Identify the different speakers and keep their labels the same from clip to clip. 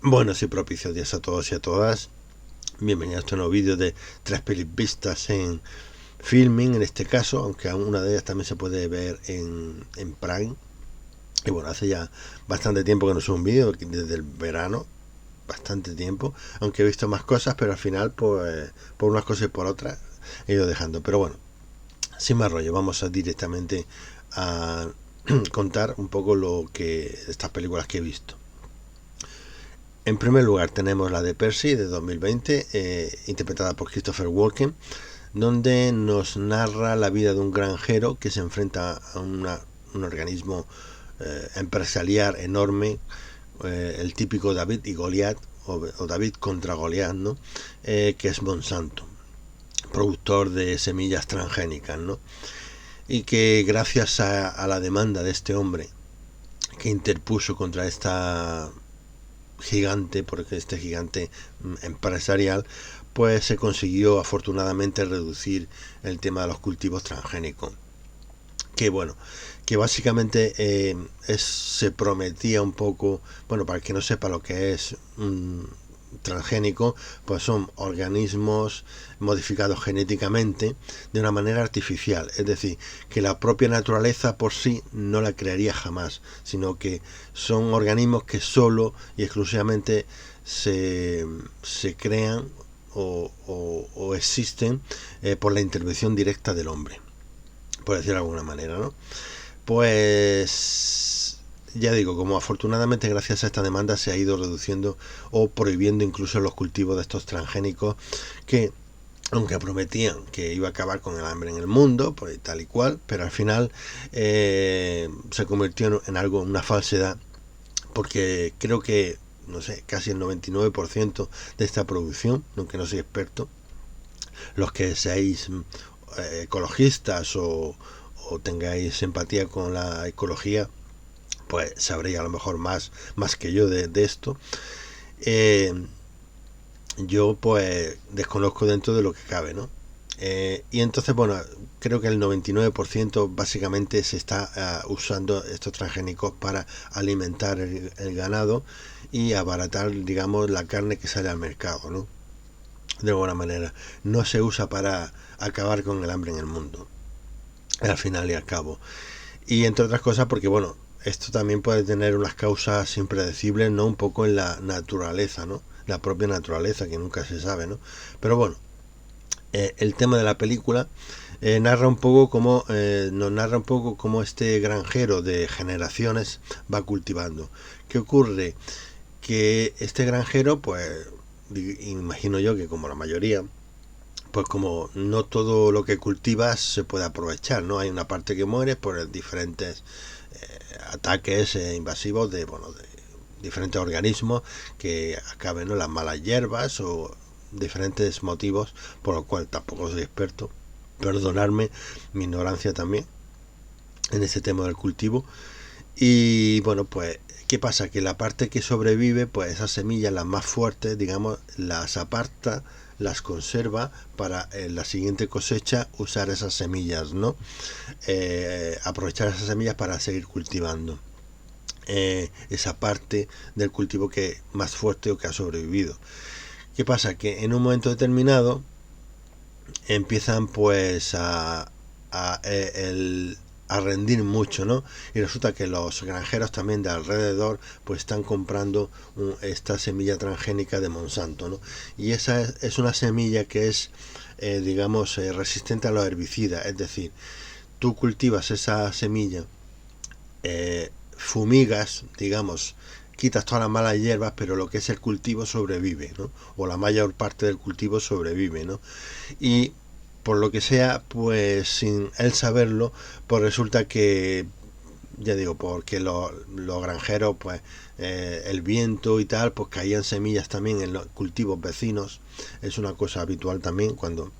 Speaker 1: Buenos y propicios días a todos y a todas. Bienvenidos a este nuevo vídeo de 3 pelis vistas en Filming, en este caso, aunque una de ellas también se puede ver en Prime. Y bueno, hace ya bastante tiempo que no subo un vídeo, desde el verano, bastante tiempo, aunque he visto más cosas, pero al final, pues, por unas cosas y por otras, he ido dejando. Pero bueno, sin más rollo, vamos directamente a contar un poco estas películas que he visto. En primer lugar tenemos la de Percy de 2020, interpretada por Christopher Walken, donde nos narra la vida de un granjero que se enfrenta a un organismo empresarial enorme, el típico David y Goliat, o David contra Goliat, ¿no? Que es Monsanto, productor de semillas transgénicas, ¿no? Y que gracias a la demanda de este hombre que interpuso contra esta gigante, porque este gigante empresarial, pues se consiguió afortunadamente reducir el tema de los cultivos transgénicos. Que bueno, que básicamente se prometía un poco, bueno, para el que no sepa lo que es transgénico, pues son organismos modificados genéticamente de una manera artificial, es decir, que la propia naturaleza por sí no la crearía jamás, sino que son organismos que solo y exclusivamente se crean o existen por la intervención directa del hombre, por decirlo de alguna manera, ¿no? Pues ya digo, como afortunadamente gracias a esta demanda se ha ido reduciendo o prohibiendo incluso los cultivos de estos transgénicos que, aunque prometían que iba a acabar con el hambre en el mundo, pues tal y cual, pero al final se convirtió en algo, una falsedad, porque creo que, no sé, casi el 99% de esta producción, aunque no soy experto, los que seáis ecologistas o tengáis empatía con la ecología, pues sabréis a lo mejor más que yo de esto. Yo pues desconozco dentro de lo que cabe, ¿no? Y entonces, bueno, creo que el 99% básicamente se está usando estos transgénicos para alimentar el ganado y abaratar, digamos, la carne que sale al mercado, ¿no? De alguna manera. No se usa para acabar con el hambre en el mundo, al final y al cabo. Y entre otras cosas porque, bueno, esto también puede tener unas causas impredecibles, ¿no? Un poco en la naturaleza, ¿no? La propia naturaleza, que nunca se sabe, ¿no? Pero bueno, el tema de la película narra un poco cómo nos narra un poco cómo este granjero de generaciones va cultivando. ¿Qué ocurre? Que este granjero, pues, imagino yo que como la mayoría, pues como no todo lo que cultivas se puede aprovechar, ¿no? Hay una parte que muere por diferentes ataques invasivos de, bueno, de diferentes organismos que acaben en las malas hierbas o diferentes motivos, por lo cual tampoco soy experto. Perdonadme mi ignorancia también en ese tema del cultivo. Y bueno, pues, ¿qué pasa? Que la parte que sobrevive, pues esas semillas, las más fuertes, digamos, las aparta, las conserva para la siguiente cosecha usar esas semillas, ¿no? Aprovechar esas semillas para seguir cultivando esa parte del cultivo que más fuerte o que ha sobrevivido. ¿Qué pasa? Que en un momento determinado empiezan pues a rendir mucho, ¿no? Y resulta que los granjeros también de alrededor pues están comprando esta semilla transgénica de Monsanto, ¿no? Y esa es una semilla que es, digamos, resistente a los herbicidas, es decir, tú cultivas esa semilla, fumigas, digamos, quitas todas las malas hierbas, pero lo que es el cultivo sobrevive, ¿no? O la mayor parte del cultivo sobrevive, ¿no? Y por lo que sea, pues sin él saberlo, pues resulta que, ya digo, porque los granjeros, pues el viento y tal, pues caían semillas también en los cultivos vecinos. Es una cosa habitual también cuando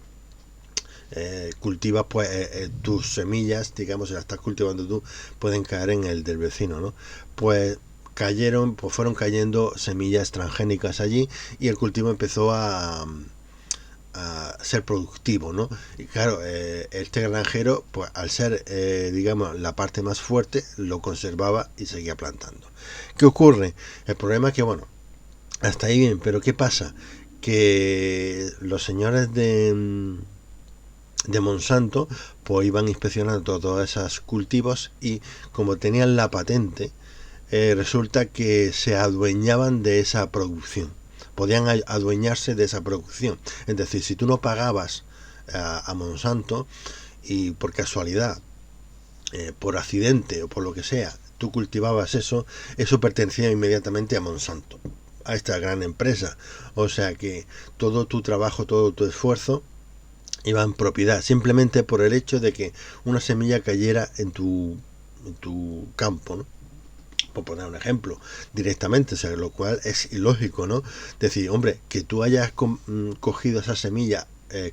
Speaker 1: cultivas, pues tus semillas, digamos, si las estás cultivando tú, pueden caer en el del vecino, ¿no? Pues fueron cayendo semillas transgénicas allí y el cultivo empezó a ser productivo, ¿no? Y claro, este granjero, pues al ser, digamos, la parte más fuerte, lo conservaba y seguía plantando. ¿Qué ocurre? El problema es que, bueno, Hasta ahí bien, pero ¿qué pasa? Que los señores de Monsanto pues iban inspeccionando todos esos cultivos y como tenían la patente, resulta que se adueñaban de esa producción, podían adueñarse de esa producción. Es decir, si tú no pagabas a Monsanto y por casualidad, por accidente o por lo que sea, tú cultivabas eso, eso pertenecía inmediatamente a Monsanto, a esta gran empresa. O sea que todo tu trabajo, todo tu esfuerzo iba en propiedad, simplemente por el hecho de que una semilla cayera en tu campo, ¿no? Por poner un ejemplo, directamente, o sea, lo cual es ilógico, ¿no? Decir, hombre, que tú hayas cogido esa semilla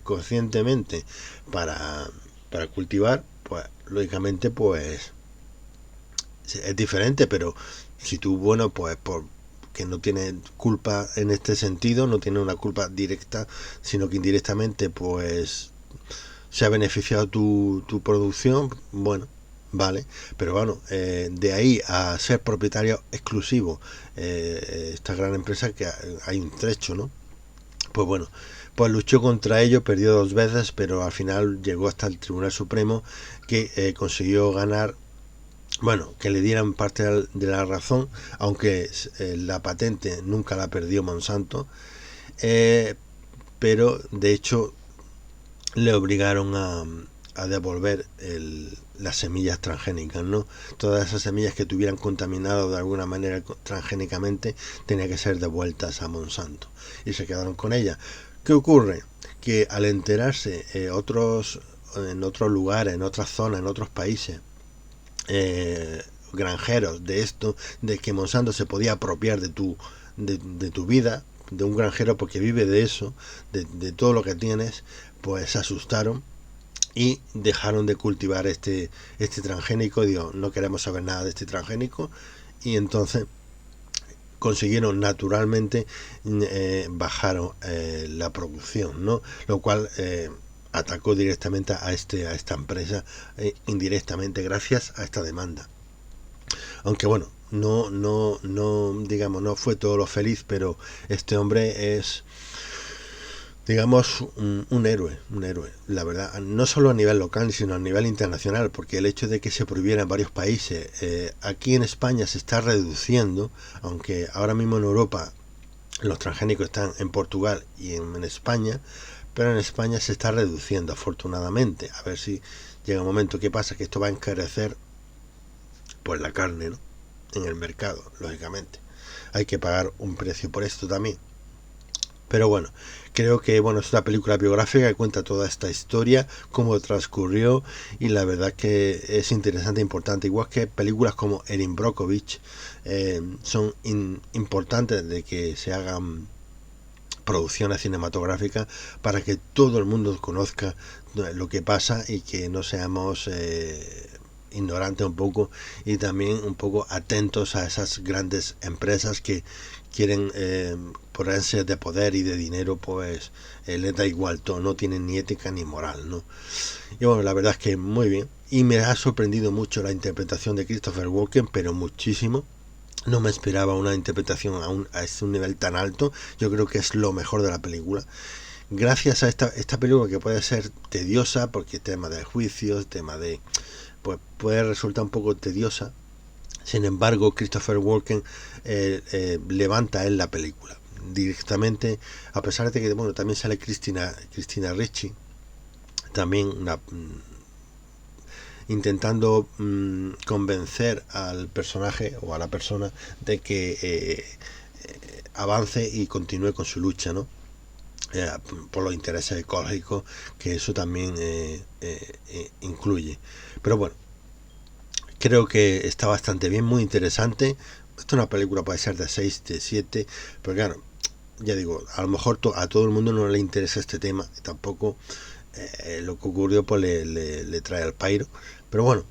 Speaker 1: conscientemente para, para cultivar, pues lógicamente, pues es diferente, pero si tú, bueno, pues por que no tiene culpa en este sentido, no tiene una culpa directa, sino que indirectamente, pues se ha beneficiado tu producción, bueno, vale, pero bueno, de ahí a ser propietario exclusivo, esta gran empresa que hay un trecho, ¿no? Pues bueno, pues luchó contra ello, perdió 2 veces, pero al final llegó hasta el Tribunal Supremo que consiguió ganar, bueno, que le dieran parte de la razón, aunque la patente nunca la perdió Monsanto, eh, pero de hecho le obligaron a devolver las semillas transgénicas, ¿no? Todas esas semillas que tuvieran contaminado de alguna manera transgénicamente tenían que ser devueltas a Monsanto y se quedaron con ellas. ¿Qué ocurre? Que al enterarse en otros lugares, en otras zonas, en otros países, granjeros de esto, de que Monsanto se podía apropiar de tu vida, de un granjero porque vive de eso, de todo lo que tienes, pues se asustaron y dejaron de cultivar este transgénico. Digo, no queremos saber nada de este transgénico, y entonces consiguieron naturalmente bajaron la producción, ¿no? Lo cual atacó directamente a esta empresa, indirectamente gracias a esta demanda. Aunque bueno, no digamos, no fue todo lo feliz, pero este hombre es, digamos, un héroe, la verdad, no solo a nivel local, sino a nivel internacional, porque el hecho de que se prohibiera en varios países, aquí en España se está reduciendo, aunque ahora mismo en Europa los transgénicos están en Portugal y en España, pero en España se está reduciendo, afortunadamente. A ver si llega un momento. ¿Qué pasa? Que esto va a encarecer pues la carne, ¿no? En el mercado, lógicamente. Hay que pagar un precio por esto también. Pero bueno, creo que bueno, es una película biográfica que cuenta toda esta historia, cómo transcurrió, y la verdad que es interesante e importante. Igual que películas como Erin Brockovich son importantes de que se hagan producciones cinematográficas para que todo el mundo conozca lo que pasa y que no seamos ignorantes un poco, y también un poco atentos a esas grandes empresas que quieren por ansias de poder y de dinero, pues les da igual todo, no tienen ni ética ni moral, ¿no? Y bueno, la verdad es que muy bien, y me ha sorprendido mucho la interpretación de Christopher Walken, pero muchísimo. No me esperaba una interpretación a este nivel tan alto. Yo creo que es lo mejor de la película. Gracias a esta película, que puede ser tediosa, porque tema de juicios, tema de... pues puede resultar un poco tediosa. Sin embargo, Christopher Walken levanta él la película directamente, a pesar de que bueno, también sale Cristina Ricci, también intentando convencer al personaje o a la persona de que avance y continúe con su lucha, ¿no? Por los intereses ecológicos que eso también incluye. Pero bueno, creo que está bastante bien, muy interesante. Esta es una película, puede ser de 6, de 7, pero claro, ya digo, a lo mejor a todo el mundo no le interesa este tema, y tampoco lo que ocurrió pues le trae al pairo. Pero bueno,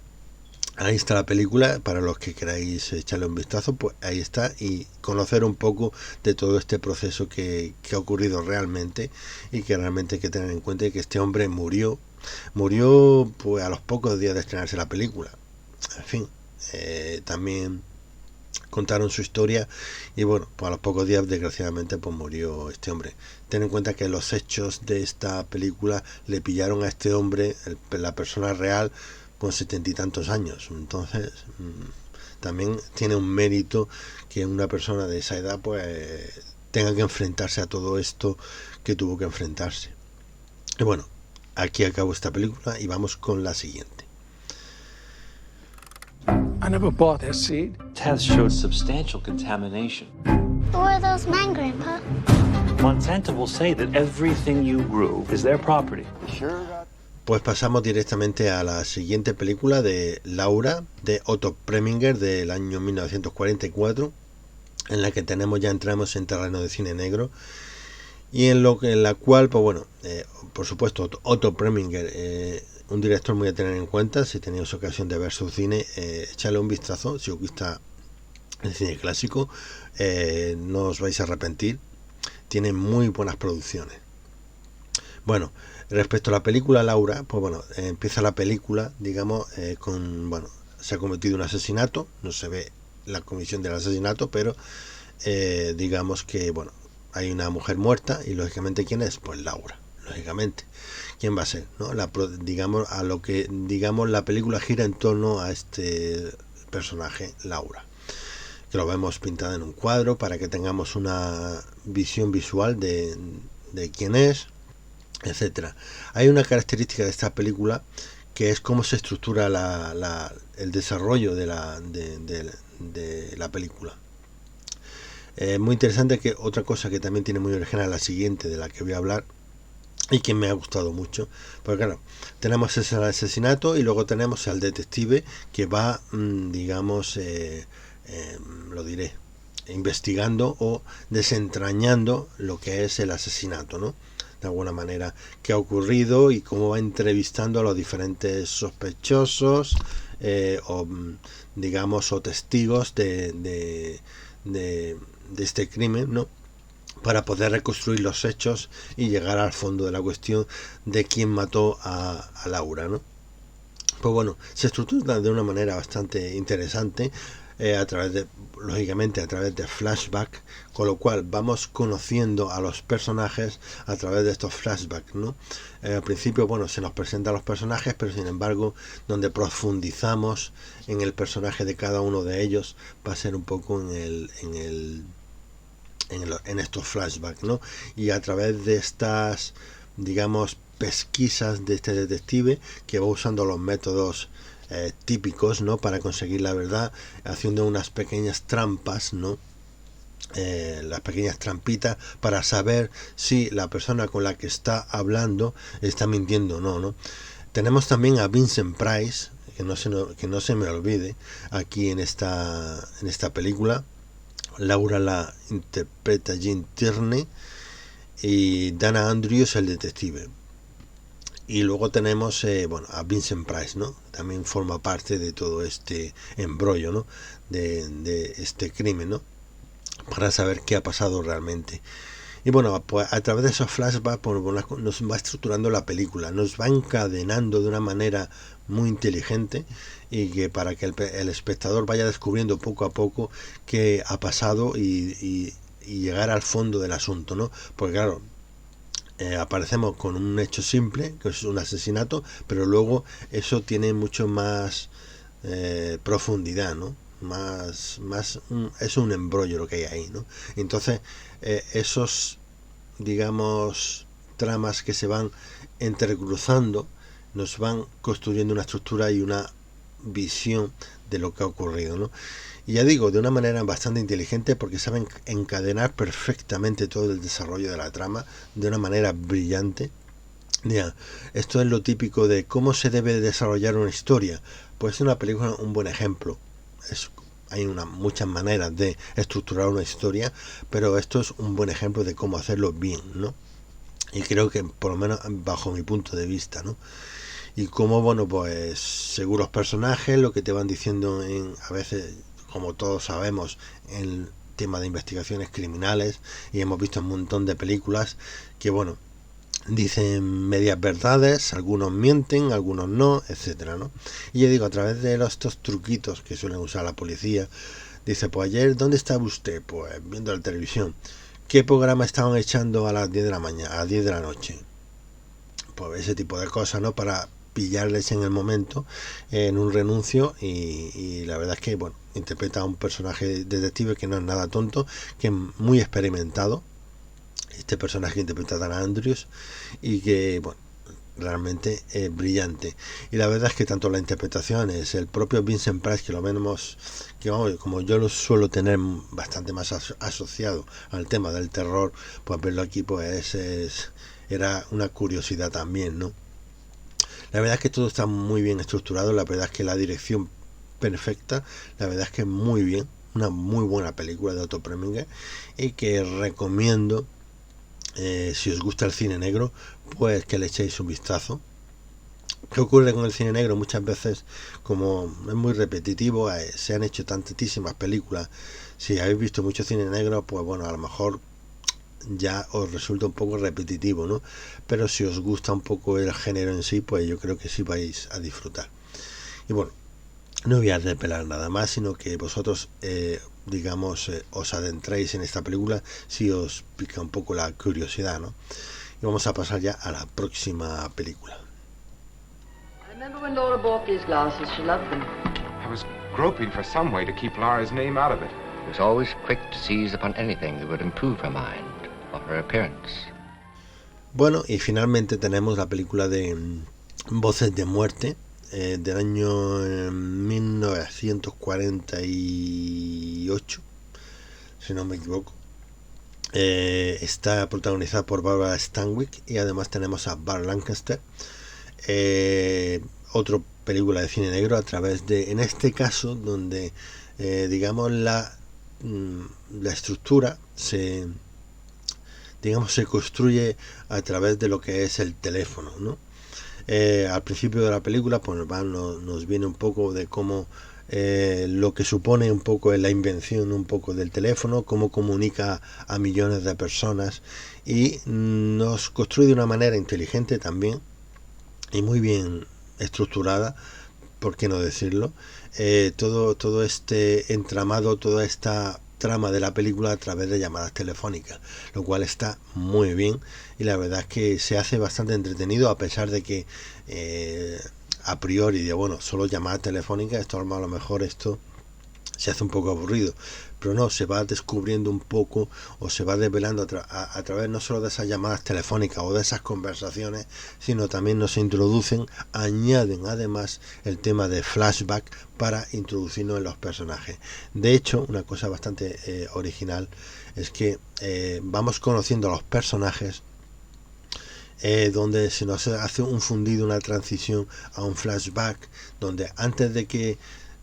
Speaker 1: ahí está la película, para los que queráis echarle un vistazo, pues ahí está, y conocer un poco de todo este proceso que ha ocurrido realmente, y que realmente hay que tener en cuenta que este hombre murió pues a los pocos días de estrenarse la película. En fin, también contaron su historia y bueno, pues a los pocos días desgraciadamente pues murió este hombre. Ten en cuenta que los hechos de esta película le pillaron a este hombre, la persona real, con 70 y tantos años. Entonces también tiene un mérito que una persona de esa edad pues tenga que enfrentarse a todo esto que tuvo que enfrentarse. Y bueno, aquí acabo esta película y vamos con la siguiente.
Speaker 2: I never bought that seed.
Speaker 3: Tests showed substantial contamination.
Speaker 4: Who are those men, Grandpa?
Speaker 3: Monsanto will say that everything you grew is their property.
Speaker 1: Pues pasamos directamente a la siguiente película de Laura, de Otto Preminger, del año 1944, en la que entramos en terreno de cine negro, y en la cual, pues bueno, por supuesto, Otto Preminger, un director muy a tener en cuenta. Si tenéis ocasión de ver su cine, echadle un vistazo. Si os gusta el cine clásico, no os vais a arrepentir. Tiene muy buenas producciones. Bueno, respecto a la película Laura, pues bueno, empieza la película, digamos, se ha cometido un asesinato, no se ve la comisión del asesinato, pero digamos que, bueno, hay una mujer muerta y lógicamente, ¿quién es? Pues Laura, lógicamente. ¿Quién va a ser? ¿No? La película gira en torno a este personaje, Laura, que lo vemos pintada en un cuadro para que tengamos una visión visual de quién es, etcétera. Hay una característica de esta película que es cómo se estructura el desarrollo de la película. Muy interesante, que otra cosa que también tiene muy original, la siguiente de la que voy a hablar, y que me ha gustado mucho, porque claro, tenemos ese asesinato y luego tenemos al detective que va, digamos, lo diré, investigando o desentrañando lo que es el asesinato, ¿no? De alguna manera, qué ha ocurrido y cómo va entrevistando a los diferentes sospechosos o testigos de este crimen, ¿no? Para poder reconstruir los hechos y llegar al fondo de la cuestión de quién mató a Laura, ¿no? Pues bueno, se estructura de una manera bastante interesante, lógicamente a través de flashback, con lo cual vamos conociendo a los personajes a través de estos flashbacks, ¿no? Al principio, bueno, se nos presentan los personajes, pero sin embargo, donde profundizamos en el personaje de cada uno de ellos va a ser un poco en estos flashbacks, ¿no? Y a través de estas, digamos, pesquisas de este detective, que va usando los métodos típicos, ¿no? Para conseguir la verdad, haciendo unas pequeñas trampas, ¿no? Las pequeñas trampitas para saber si la persona con la que está hablando está mintiendo o no, ¿no? Tenemos también a Vincent Price, que no se me olvide, aquí en esta película. Laura la interpreta Jean Tierney y Dana Andrews el detective. Y luego tenemos a Vincent Price, ¿no? También forma parte de todo este embrollo, ¿no? De este crimen, ¿no? Para saber qué ha pasado realmente. Y bueno, pues a través de esos flashbacks pues, nos va estructurando la película, nos va encadenando de una manera muy inteligente, y que para que el espectador vaya descubriendo poco a poco qué ha pasado y llegar al fondo del asunto, ¿no? Porque claro, aparecemos con un hecho simple, que es un asesinato, pero luego eso tiene mucho más profundidad, ¿no? Es un embrollo lo que hay ahí, ¿no? Entonces esos, digamos, tramas que se van entrecruzando nos van construyendo una estructura y una visión de lo que ha ocurrido, ¿no? Y ya digo, de una manera bastante inteligente, porque saben encadenar perfectamente todo el desarrollo de la trama de una manera brillante. Ya, esto es lo típico de cómo se debe desarrollar una historia. Pues una película, un buen ejemplo. Hay muchas maneras de estructurar una historia, pero esto es un buen ejemplo de cómo hacerlo bien, ¿no? Y creo que, por lo menos bajo mi punto de vista, ¿no? Y como, bueno, pues según los personajes, lo que te van diciendo a veces, como todos sabemos, en el tema de investigaciones criminales, y hemos visto un montón de películas que, bueno, dicen medias verdades, algunos mienten, algunos no, etcétera, ¿no? Y yo digo, a través de estos truquitos que suelen usar la policía, Dice, pues ayer, ¿dónde estaba usted? Pues viendo la televisión. ¿Qué programa estaban echando a las 10 de la mañana, a las 10 de la noche? Pues ese tipo de cosas, ¿no? Para pillarles en el momento, en un renuncio, y la verdad es que, bueno, interpreta a un personaje detective que no es nada tonto, que es muy experimentado, este personaje que interpreta a Dan Andrews, y que, bueno, realmente brillante. Y la verdad es que tanto la interpretación es el propio Vincent Price, que lo vemos, que vamos, como yo lo suelo tener bastante más asociado al tema del terror, pues verlo aquí pues era una curiosidad también, ¿no? La verdad es que todo está muy bien estructurado, la verdad es que la dirección perfecta, la verdad es que muy bien, una muy buena película de Otto Preminger, y que recomiendo, si os gusta el cine negro, pues que le echéis un vistazo. ¿Qué ocurre con el cine negro? Muchas veces, como es muy repetitivo, se han hecho tantísimas películas. Si habéis visto mucho cine negro, pues bueno, a lo mejor ya os resulta un poco repetitivo, ¿no? Pero si os gusta un poco el género en sí, pues yo creo que sí vais a disfrutar. Y bueno, no voy a desvelar nada más, sino que vosotros, digamos, os adentréis en esta película si os pica un poco la curiosidad, ¿no? Y vamos a pasar ya a la próxima película.
Speaker 5: I remember when Laura bought these glasses, she loved them.
Speaker 6: I was groping for some way to keep Laura's name out of it.
Speaker 7: He was always quick to seize upon anything that would improve her mind or her appearance.
Speaker 1: Bueno, y finalmente tenemos la película de Voces de Muerte, del año 1948, si no me equivoco. Está protagonizada por Barbara Stanwyck, y además tenemos a Burt Lancaster. Otra película de cine negro, a través de, en este caso, donde digamos la estructura se construye a través de lo que es el teléfono, ¿no? Al principio de la película pues nos viene un poco de cómo lo que supone un poco la invención un poco del teléfono, cómo comunica a millones de personas, y nos construye de una manera inteligente también y muy bien estructurada, por qué no decirlo, todo este entramado, toda esta trama de la película a través de llamadas telefónicas, lo cual está muy bien, y la verdad es que se hace bastante entretenido, a pesar de que a priori de bueno, solo llamadas telefónicas, esto a lo mejor esto se hace un poco aburrido, pero no, se va descubriendo un poco, o se va desvelando a través no solo de esas llamadas telefónicas o de esas conversaciones, sino también nos introducen, añaden además el tema de flashback para introducirnos en los personajes. De hecho, una cosa bastante original es que vamos conociendo a los personajes, donde se nos hace un fundido, una transición a un flashback, donde antes de que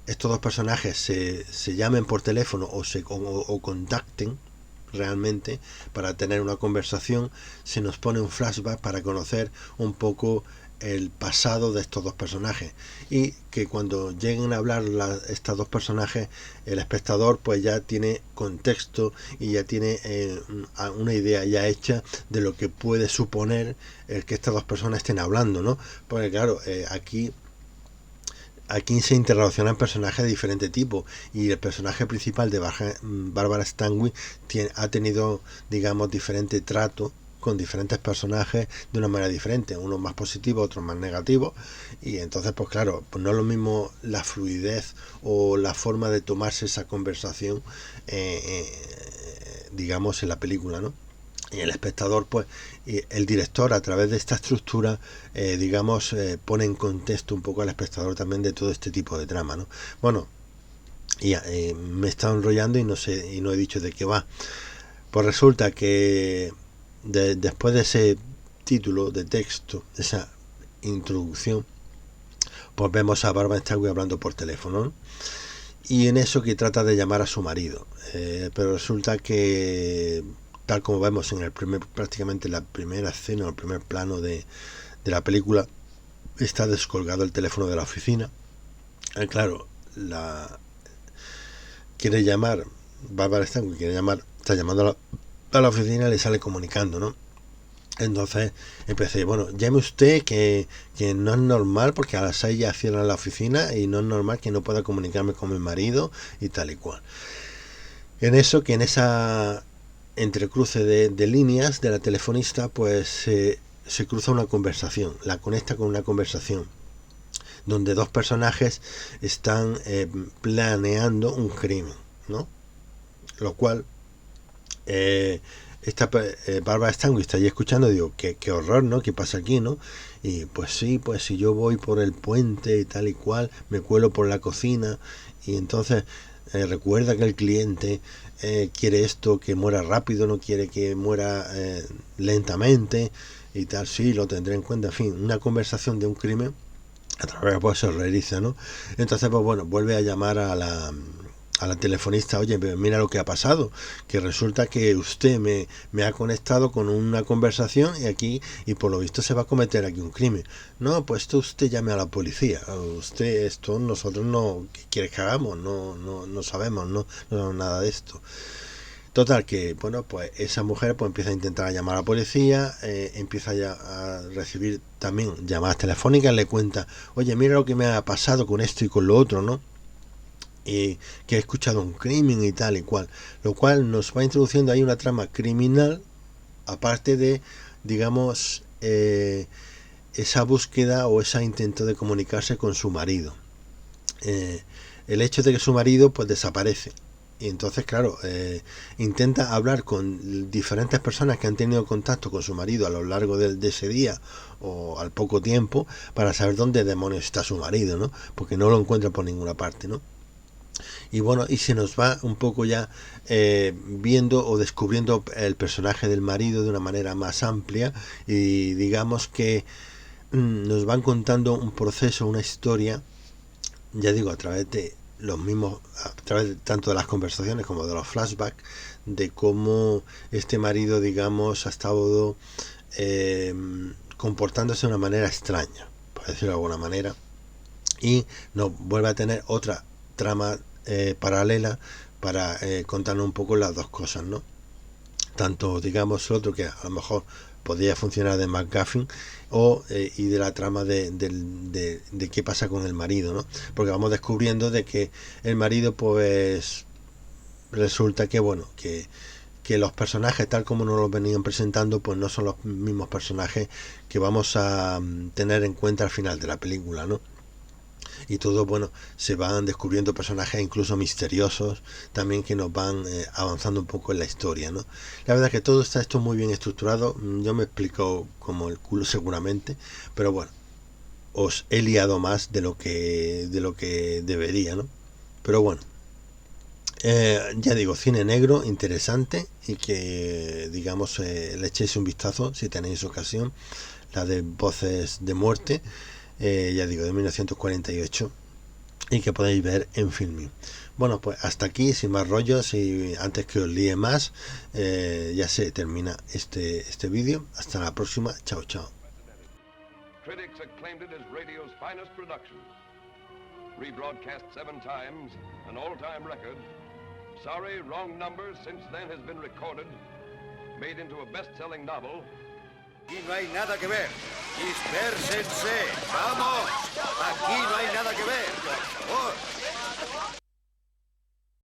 Speaker 1: estos dos personajes se llamen por teléfono o contacten realmente para tener una conversación, se nos pone un flashback para conocer un poco el pasado de estos dos personajes, y que cuando lleguen a hablar estos dos personajes, el espectador pues ya tiene contexto y ya tiene una idea ya hecha de lo que puede suponer el que estas dos personas estén hablando, ¿no? Porque claro, aquí se interrelacionan personajes de diferente tipo, y el personaje principal de Barbara Stanwyck ha tenido, digamos, diferente trato con diferentes personajes de una manera diferente, unos más positivos, otros más negativos, y entonces pues claro, pues no es lo mismo la fluidez o la forma de tomarse esa conversación, digamos, en la película, ¿no? Y el espectador, pues, el director, a través de esta estructura, digamos, pone en contexto un poco al espectador también de todo este tipo de trama, ¿no? Bueno, y me he estado enrollando y no he dicho de qué va. Pues resulta que después de ese título de texto, esa introducción, pues vemos a Barbara Stanwyck hablando por teléfono, ¿no? Y en eso que trata de llamar a su marido, pero resulta que, tal como vemos en prácticamente la primera escena o el primer plano de la película, está descolgado el teléfono de la oficina. Claro, quiere llamar, Barbara Stanwyck está llamando a la oficina, le sale comunicando, ¿no? Entonces empecé, bueno, llame usted que no es normal porque a las 6 ya cierran la oficina y no es normal que no pueda comunicarme con mi marido y tal y cual. En esa entrecruce de líneas de la telefonista, pues se cruza una conversación, la conecta con una conversación donde dos personajes están planeando un crimen, ¿no? Lo cual Barbara Stanwyck está allí escuchando, digo, qué horror, ¿no? ¿Qué pasa aquí, no? Y pues sí, pues si yo voy por el puente y tal y cual, me cuelo por la cocina y entonces recuerda que el cliente quiere esto, que muera rápido, no quiere que muera lentamente y tal, sí, lo tendré en cuenta. En fin, una conversación de un crimen a través de pues horroriza, ¿no? Entonces, pues bueno, vuelve a llamar a la telefonista, oye, mira lo que ha pasado, que resulta que usted me ha conectado con una conversación y por lo visto se va a cometer aquí un crimen. No, pues esto usted llame a la policía, nosotros no, ¿qué quieres que hagamos? No sabemos, no nada de esto. Total, que bueno, pues esa mujer pues empieza a intentar llamar a la policía, empieza ya a recibir también llamadas telefónicas, le cuenta, oye, mira lo que me ha pasado con esto y con lo otro, ¿no? Que he escuchado un crimen y tal y cual, lo cual nos va introduciendo ahí una trama criminal, aparte de, digamos, esa búsqueda o ese intento de comunicarse con su marido. El hecho de que su marido pues desaparece. Y entonces, claro, intenta hablar con diferentes personas que han tenido contacto con su marido a lo largo de ese día o al poco tiempo para saber dónde demonios está su marido, ¿no? Porque no lo encuentra por ninguna parte, ¿no? Y bueno, y se nos va un poco ya viendo o descubriendo el personaje del marido de una manera más amplia y digamos que nos van contando un proceso, una historia, ya digo, a través de los mismos, a través tanto de las conversaciones como de los flashbacks, de cómo este marido, digamos, ha estado comportándose de una manera extraña, por decirlo de alguna manera, y nos vuelve a tener otra trama paralela para contarnos un poco las dos cosas, ¿no? Tanto, digamos, el otro que a lo mejor podría funcionar de McGuffin y de la trama de qué pasa con el marido, ¿no? Porque vamos descubriendo de que el marido pues resulta que bueno, que los personajes tal como nos los venían presentando pues no son los mismos personajes que vamos a tener en cuenta al final de la película, ¿no? Y todo, bueno, se van descubriendo personajes incluso misteriosos también que nos van avanzando un poco en la historia, ¿no? La verdad es que todo está esto muy bien estructurado. Yo me explico como el culo seguramente, pero bueno, os he liado más de lo que debería, ¿no? Pero bueno, ya digo, cine negro interesante y que digamos le echéis un vistazo si tenéis ocasión, la de Voces de Muerte, ya digo, de 1948, y que podéis ver en Filmin. Bueno, pues hasta aquí, sin más rollos, y antes que os líe más, ya se termina este vídeo. Hasta la próxima, chao chao.
Speaker 8: Critics acclaimed it as radio's finest production. Rebroadcast 7 times, an all-time record. Sorry, wrong number since then has been recorded. Made into a best-selling novel.
Speaker 9: Aquí no hay nada que ver. Dispérsense. ¡Vamos! Aquí no hay nada que ver. Por favor.